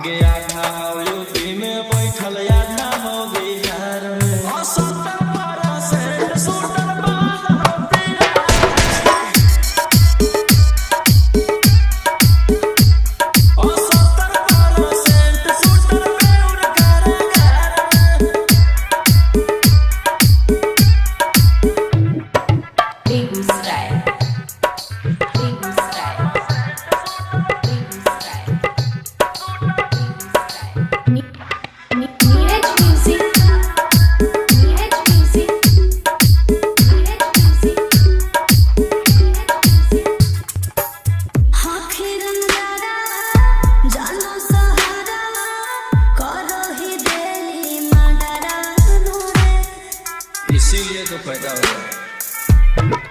आगे आधा यूपी में बैठल आधा हो बिहार में 70% शूटर बाल होते और 70% शूटर में उनका बेगूसराय इसीलिए तो पैदा हो रहा है।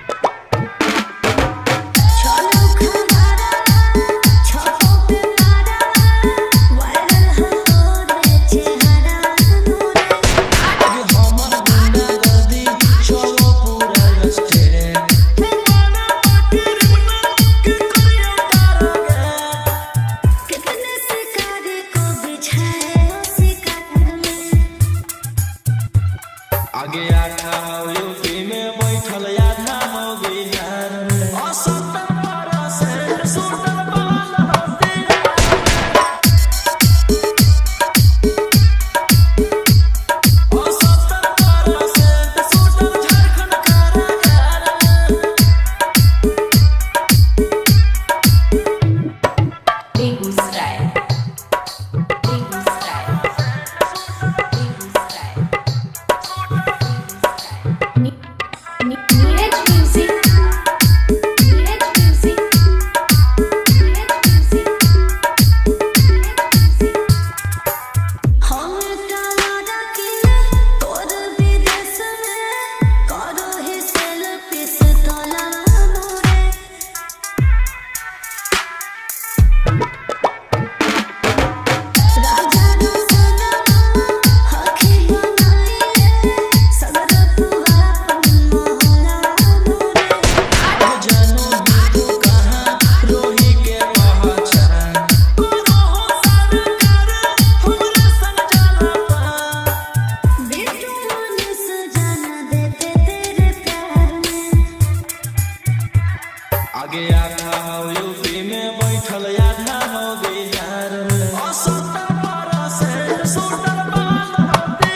आगे आधा यूपी में बैठल आधा हो बिहार में 70% शूटर बाल होते और 70% शूटर झारखंड बेगूसराय आगे आधा यूपी में बैठल आधा हो बिहार में 70% शूटर बाल होते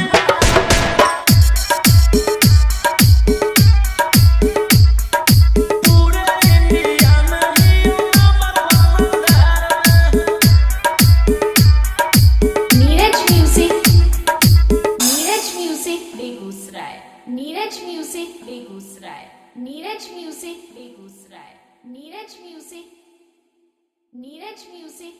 पूरे इंडिया में ही number 1 Neeraj music Begusarai Neeraj music Begusarai Neeraj music